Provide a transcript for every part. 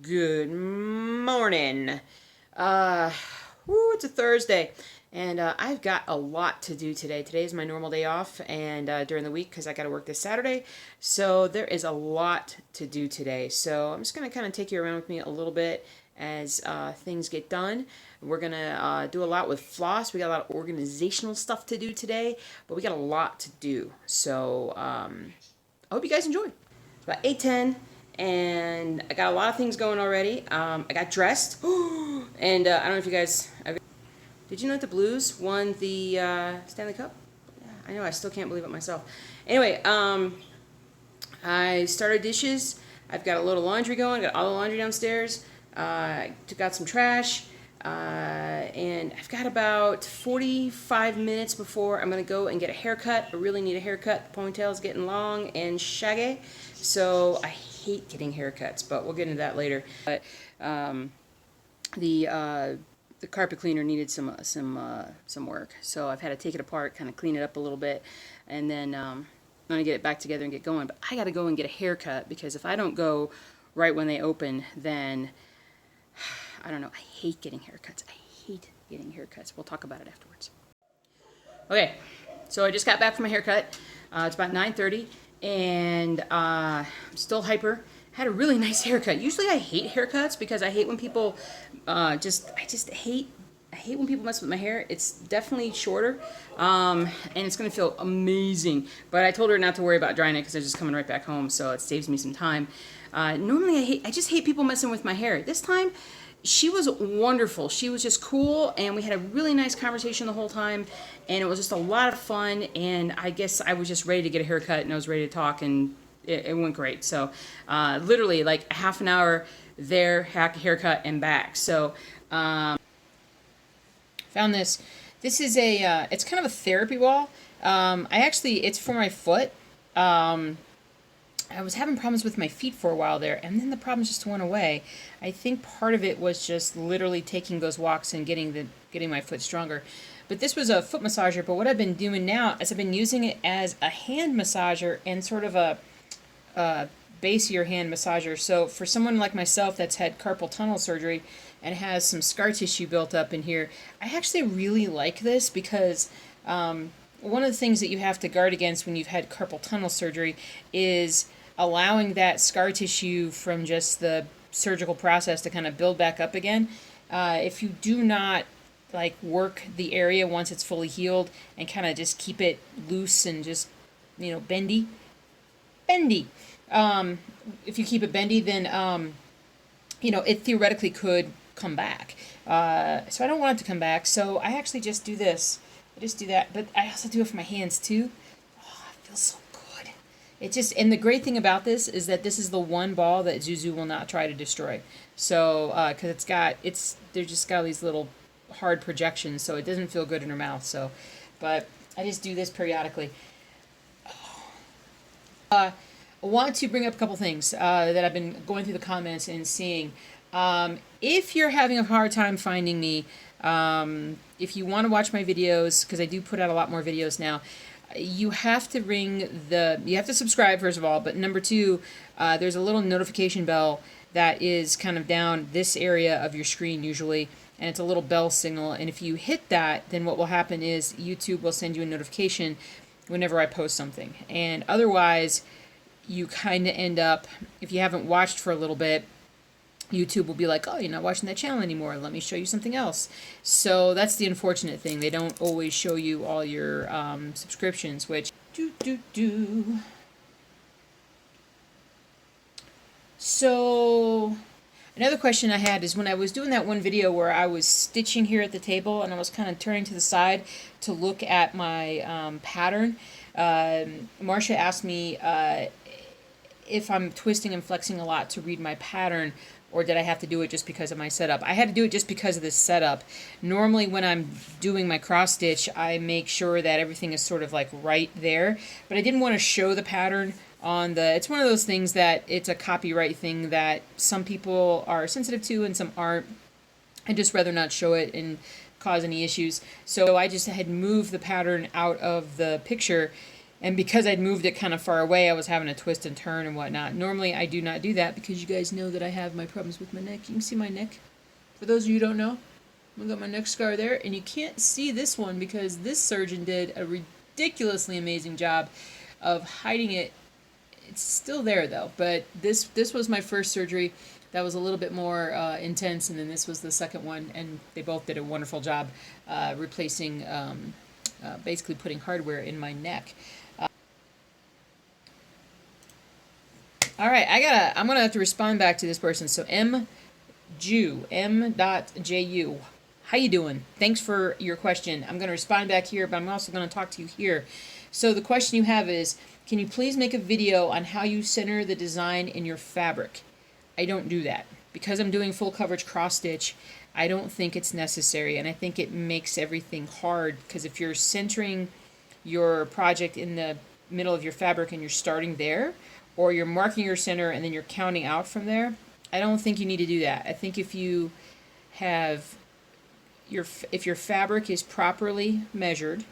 Good morning. Uh, it's a Thursday, and I've got a lot to do today. Today is my normal day off, and during the week because I got to work this Saturday. So there is a lot to do today. So I'm just gonna kind of take you around with me a little bit as things get done. We're gonna do a lot with floss. We got a lot of organizational stuff to do today, but we got a lot to do. So I hope you guys enjoy. It's about 8:10 and I got a lot of things going already. I got dressed, and I don't know if you guys. Did you know that the Blues won the Stanley Cup? Yeah, I know. I still can't believe it myself. Anyway, I started dishes. I've got a load of laundry going. Got all the laundry downstairs. Took out some trash. And I've got about 45 minutes before I'm going to go and get a haircut. I really need a haircut. The ponytail's getting long and shaggy, so I hate getting haircuts, but we'll get into that later. But the carpet cleaner needed some work, so I've had to take it apart, kind of clean it up a little bit, and then I'm going to get it back together and get going. But I got to go and get a haircut, because if I don't go right when they open, then I don't know. I hate getting haircuts. I hate getting haircuts. We'll talk about it afterwards. Okay, so I just got back from a haircut. It's about 9:30, and I'm still hyper. Had a really nice haircut. Usually I hate haircuts because I hate when people I hate when people mess with my hair. It's definitely shorter, and it's going to feel amazing. But I told her not to worry about drying it because I'm just coming right back home, so it saves me some time. Normally I just hate people messing with my hair. This time, she was wonderful. She was just cool, and we had a really nice conversation the whole time, and it was just a lot of fun, and I guess I was just ready to get a haircut, and I was ready to talk, and it went great. So literally like a half an hour there, haircut, and back. So found this. This is it's kind of a therapy ball. It's for my foot. I was having problems with my feet for a while there, and then the problems just went away. I think part of it was just literally taking those walks and getting my foot stronger. But this was a foot massager, but what I've been doing now is I've been using it as a hand massager and sort of a basier hand massager. So for someone like myself that's had carpal tunnel surgery and has some scar tissue built up in here, I actually really like this because one of the things that you have to guard against when you've had carpal tunnel surgery is allowing that scar tissue from just the surgical process to kind of build back up again. If you do not like work the area once it's fully healed and kind of just keep it loose and just, bendy. If you keep it bendy, then, it theoretically could come back. So I don't want it to come back. So I actually just do this. I just do that. But I also do it for my hands too. Oh, it feels so good. And the great thing about this is that this is the one ball that Zuzu will not try to destroy. So, because they're just got these little hard projections, so it doesn't feel good in her mouth. So, but I just do this periodically. I want to bring up a couple things that I've been going through the comments and seeing. If you're having a hard time finding me, if you want to watch my videos, because I do put out a lot more videos now, you have to subscribe first of all, but number two, there's a little notification bell that is kind of down this area of your screen usually, and it's a little bell signal, and if you hit that, then what will happen is YouTube will send you a notification whenever I post something. And otherwise, you kind of end up, if you haven't watched for a little bit, YouTube will be like, oh, you're not watching that channel anymore. Let me show you something else. So that's the unfortunate thing. They don't always show you all your subscriptions, which So another question I had is when I was doing that one video where I was stitching here at the table and I was kind of turning to the side to look at my pattern, Marcia asked me if I'm twisting and flexing a lot to read my pattern, or did I have to do it just because of my setup? I had to do it just because of this setup. Normally when I'm doing my cross stitch, I make sure that everything is sort of like right there, but I didn't want to show the pattern it's one of those things that it's a copyright thing that some people are sensitive to and some aren't. I'd just rather not show it and cause any issues. So I just had moved the pattern out of the picture And because I'd moved it kind of far away, I was having to twist and turn and whatnot. Normally, I do not do that because you guys know that I have my problems with my neck. You can see my neck. For those of you who don't know, I've got my neck scar there. And you can't see this one because this surgeon did a ridiculously amazing job of hiding it. It's still there, though. But this was my first surgery. That was a little bit more intense. And then this was the second one. And they both did a wonderful job replacing, basically putting hardware in my neck. All right, I'm gonna have to respond back to this person. So M.Ju, M.Ju, how you doing? Thanks for your question. I'm gonna respond back here, but I'm also gonna talk to you here. So the question you have is, can you please make a video on how you center the design in your fabric? I don't do that. Because I'm doing full coverage cross stitch, I don't think it's necessary, and I think it makes everything hard, because if you're centering your project in the middle of your fabric and you're starting there, or you're marking your center and then you're counting out from there, I don't think you need to do that. I think if you have if your fabric is properly measured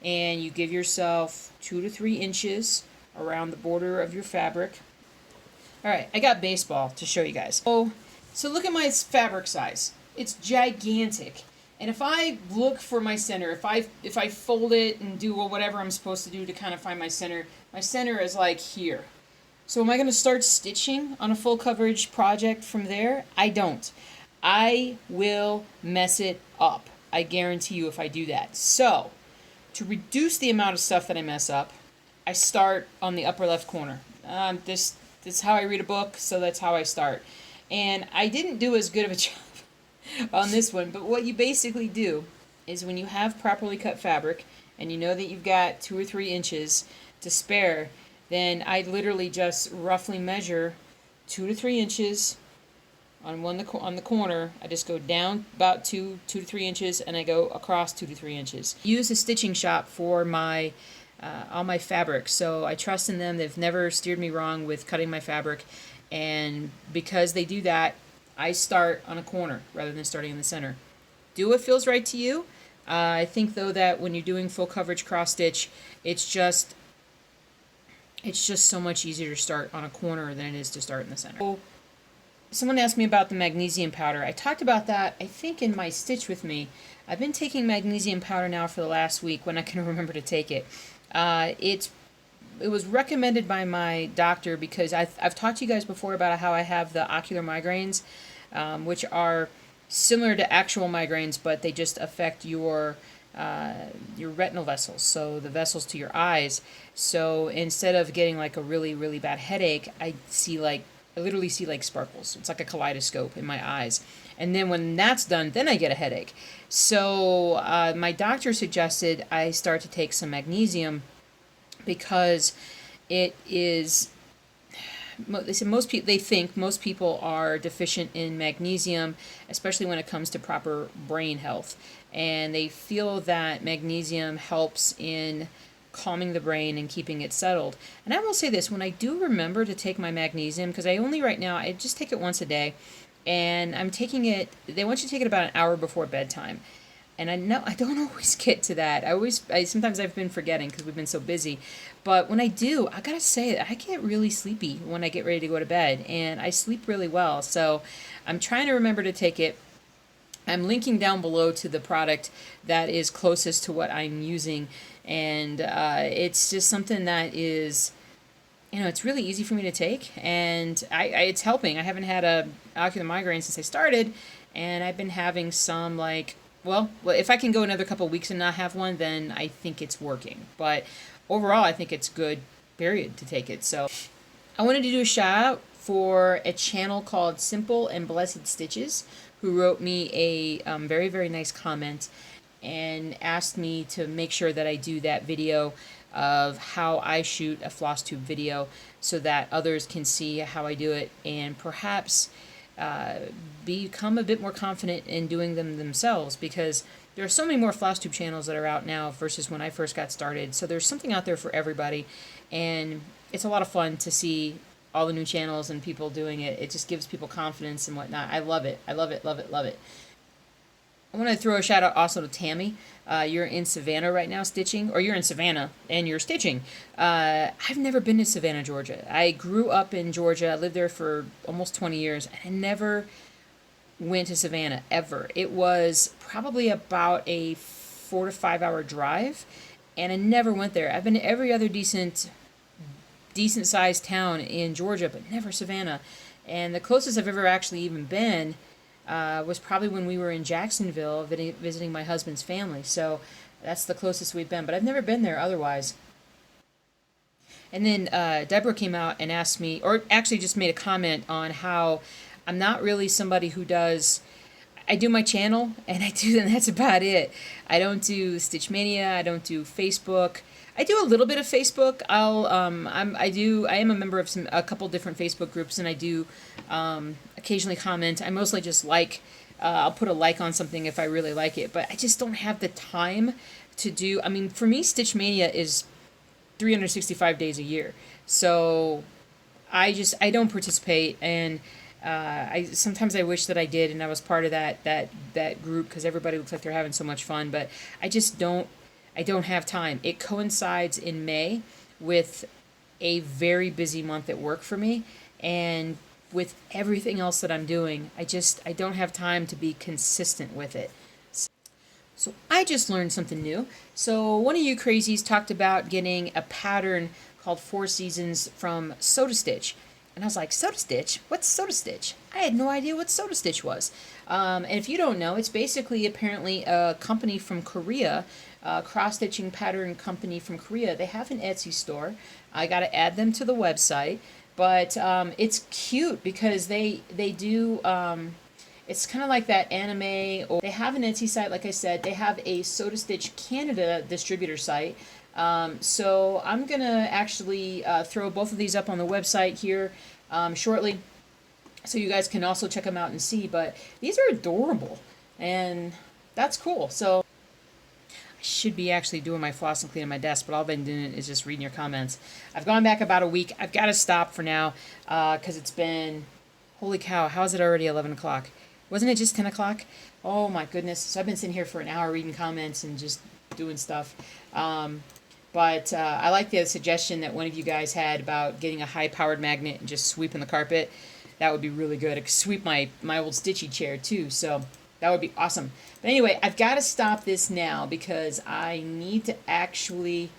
and you give yourself 2 to 3 inches around the border of your fabric. All right, I got baseball to show you guys. So look at my fabric size. It's gigantic. And if I look for my center, if I fold it and do whatever I'm supposed to do to kind of find my center is like here. So am I going to start stitching on a full coverage project from there? I don't. I will mess it up. I guarantee you if I do that. So, to reduce the amount of stuff that I mess up, I start on the upper left corner. This is how I read a book, so that's how I start. And I didn't do as good of a job on this one, but what you basically do is when you have properly cut fabric and you know that you've got 2 or 3 inches to spare, then I literally just roughly measure 2 to 3 inches on the corner. I just go down about 2 to 3 inches, and I go across 2 to 3 inches. Use a stitching shop for my all my fabric, so I trust in them. They've never steered me wrong with cutting my fabric, and because they do that, I start on a corner rather than starting in the center. Do what feels right to you. I think though that when you're doing full coverage cross stitch, it's just so much easier to start on a corner than it is to start in the center. So, someone asked me about the magnesium powder. I talked about that, I think, in my Stitch With Me. I've been taking magnesium powder now for the last week when I can remember to take it. It was recommended by my doctor because I've talked to you guys before about how I have the ocular migraines, which are similar to actual migraines, but they just affect your retinal vessels, so the vessels to your eyes. So instead of getting like a really, really bad headache, I literally see like sparkles. It's like a kaleidoscope in my eyes. And then when that's done, then I get a headache. So my doctor suggested I start to take some magnesium because it is, they said they think most people are deficient in magnesium, especially when it comes to proper brain health. And they feel that magnesium helps in calming the brain and keeping it settled. And I will say this, when I do remember to take my magnesium, because I just take it once a day, and I'm taking it, they want you to take it about an hour before bedtime. And I know I don't always get to that. Sometimes I've been forgetting because we've been so busy. But when I do, I gotta say, I get really sleepy when I get ready to go to bed, and I sleep really well. So I'm trying to remember to take it. I'm linking down below to the product that is closest to what I'm using, and it's just something that is, it's really easy for me to take, and it's helping. I haven't had a ocular migraine since I started, and I've been having some well, if I can go another couple of weeks and not have one, then I think it's working. But overall, I think it's good, period, to take it. So I wanted to do a shout out for a channel called Simple and Blessed Stitches, who wrote me a very, very nice comment and asked me to make sure that I do that video of how I shoot a floss tube video so that others can see how I do it and perhaps become a bit more confident in doing them themselves, because there are so many more floss tube channels that are out now versus when I first got started. So there's something out there for everybody, and it's a lot of fun to see all the new channels and people doing it. It just gives people confidence and whatnot. I love it. I love it, love it, love it. I want to throw a shout out also to Tammy. You're in Savannah right now stitching, or you're in Savannah and you're stitching. I've never been to Savannah, Georgia. I grew up in Georgia. I lived there for almost 20 years, and I never went to Savannah ever. It was probably about a 4 to 5 hour drive, and I never went there. I've been to every other decent sized town in Georgia, but never Savannah. And the closest I've ever actually even been was probably when we were in Jacksonville visiting my husband's family. So that's the closest we've been, but I've never been there otherwise. And then Deborah came out and asked me, or actually just made a comment on how I'm not really somebody who does, I do my channel and that's about it. I don't do Stitch Mania, I don't do Facebook. I do a little bit of Facebook. I am a member of a couple different Facebook groups, and I do occasionally comment. I mostly just like, I'll put a like on something if I really like it, but I just don't have the time to do. I mean, for me, Stitch Mania is 365 days a year, so I don't participate, and sometimes I wish that I did, and I was part of that group because everybody looks like they're having so much fun, but I just don't. I don't have time. It coincides in May with a very busy month at work for me, and with everything else that I'm doing, I don't have time to be consistent with it. So I just learned something new. So one of you crazies talked about getting a pattern called 4 Seasons from Soda Stitch. And I was like, Soda Stitch? What's Soda Stitch? I had no idea what Soda Stitch was. And if you don't know, it's basically apparently a company from Korea, cross-stitching pattern company from Korea. They have an Etsy store. I got to add them to the website. But it's cute because they do, it's kind of like that anime. Or they have an Etsy site, like I said. They have a Soda Stitch Canada distributor site. So I'm going to actually throw both of these up on the website here shortly, so you guys can also check them out and see. But these are adorable, and that's cool. So I should be actually doing my floss and cleaning my desk, but all I've been doing is just reading your comments. I've gone back about a week. I've got to stop for now because it's been, holy cow, how is it already 11 o'clock? Wasn't it just 10 o'clock? Oh my goodness. So I've been sitting here for an hour reading comments and just doing stuff. But I like the suggestion that one of you guys had about getting a high-powered magnet and just sweeping the carpet. That would be really good. It could sweep my old stitchy chair too, so that would be awesome. But anyway, I've got to stop this now because I need to actually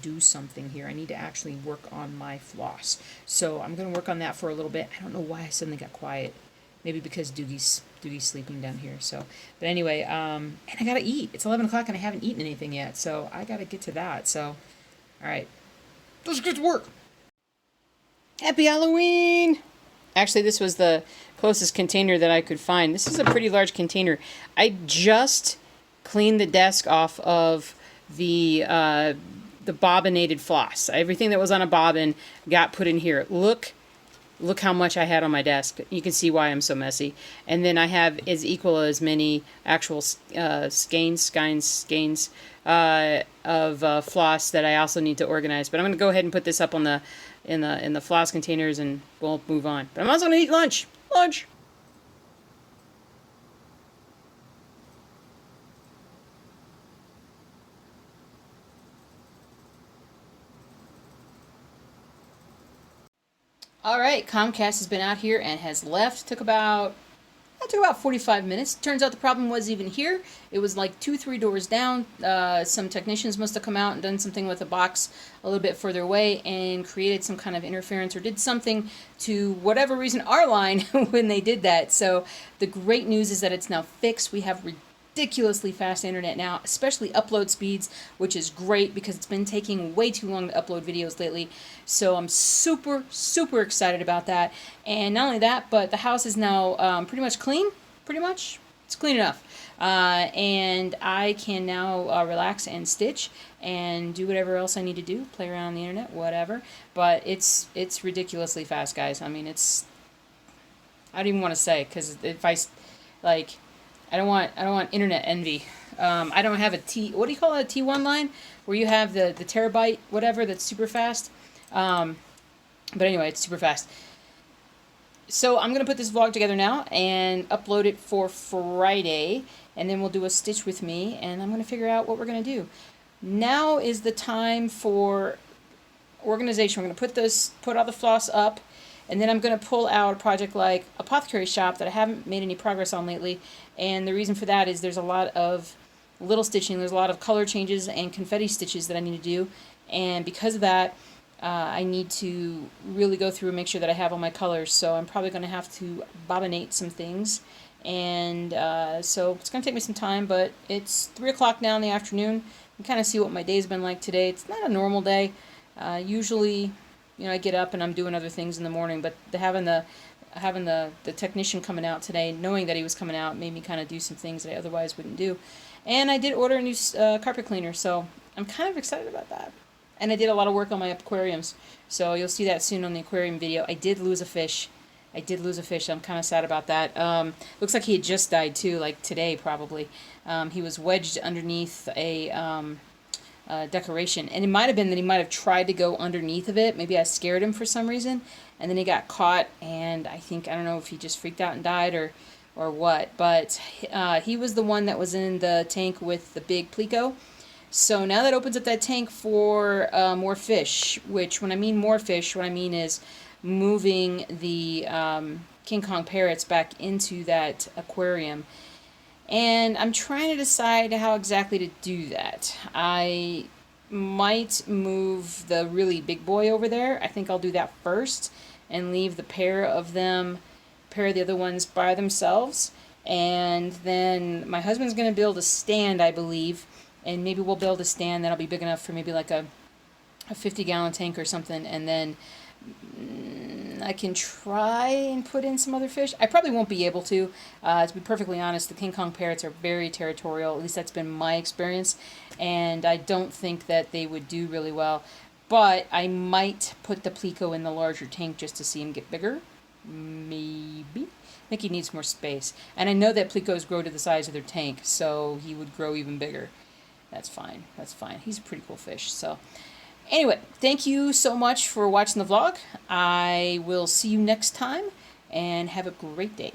do something here. I need to actually work on my floss. So I'm going to work on that for a little bit. I don't know why I suddenly got quiet. Maybe because Doogie's sleeping down here. So, but anyway, and I gotta eat. It's 11 o'clock and I haven't eaten anything yet, so I gotta get to that. So, all right, let's get to work. Happy Halloween! Actually, this was the closest container that I could find. This is a pretty large container. I just cleaned the desk off of the bobbinated floss. Everything that was on a bobbin got put in here. Look how much I had on my desk. You can see why I'm so messy. And then I have as many actual skeins of floss that I also need to organize. But I'm going to go ahead and put this up on in the floss containers, and we'll move on. But I'm also going to eat lunch. Lunch. All right, Comcast has been out here and has left. Took about 45 minutes. Turns out the problem was even here. It was like 2-3 doors down. Some technicians must have come out and done something with the box a little bit further away and created some kind of interference or did something to whatever reason our line when they did that. So the great news is that it's now fixed. We have ridiculously fast internet now, especially upload speeds, which is great because it's been taking way too long to upload videos lately. So I'm super excited about that. And not only that, but the house is now pretty much clean. Pretty much, it's clean enough, and I can now relax and stitch and do whatever else I need to do, play around on the internet, whatever. But it's ridiculously fast, guys. I mean, I don't even want to say, because if I don't want internet envy. I don't have what do you call it, a T1 line, where you have the terabyte, whatever, that's super fast. But anyway, it's super fast. So I'm going to put this vlog together now and upload it for Friday, and then we'll do a stitch with me, and I'm going to figure out what we're going to do. Now is the time for organization. We're going to put all the floss up, and then I'm going to pull out a project like Apothecary Shop that I haven't made any progress on lately, and the reason for that is there's a lot of little stitching, there's a lot of color changes and confetti stitches that I need to do, and because of that, I need to really go through and make sure that I have all my colors, so I'm probably going to have to bobbinate some things, and so it's going to take me some time, but it's 3 o'clock now in the afternoon. You can kind of see what my day's been like today. It's not a normal day. Usually, you know, I get up and I'm doing other things in the morning, but having the technician coming out today, knowing that he was coming out, made me kind of do some things that I otherwise wouldn't do. And I did order a new carpet cleaner, so I'm kind of excited about that. And I did a lot of work on my aquariums, so you'll see that soon on the aquarium video. I did lose a fish. I'm kind of sad about that. Looks like he had just died too, like today probably. He was wedged underneath a decoration, and it might have been that he might have tried to go underneath of it. Maybe I scared him for some reason, and then he got caught, and I don't know if he just freaked out and died or what, but he was the one that was in the tank with the big pleco. So now that opens up that tank for more fish, which when I mean more fish, what I mean is moving the King Kong parrots back into that aquarium. And I'm trying to decide how exactly to do that. I might move the really big boy over there. I think I'll do that first and leave the pair of the other ones by themselves. And then my husband's going to build a stand, I believe. And maybe we'll build a stand that'll be big enough for maybe like a 50-gallon tank or something. And then I can try and put in some other fish. I probably won't be able to. To be perfectly honest, the King Kong parrots are very territorial. At least that's been my experience. And I don't think that they would do really well. But I might put the pleco in the larger tank just to see him get bigger. Maybe. I think he needs more space. And I know that plecos grow to the size of their tank, so he would grow even bigger. That's fine. That's fine. He's a pretty cool fish. So anyway, thank you so much for watching the vlog. I will see you next time, and have a great day.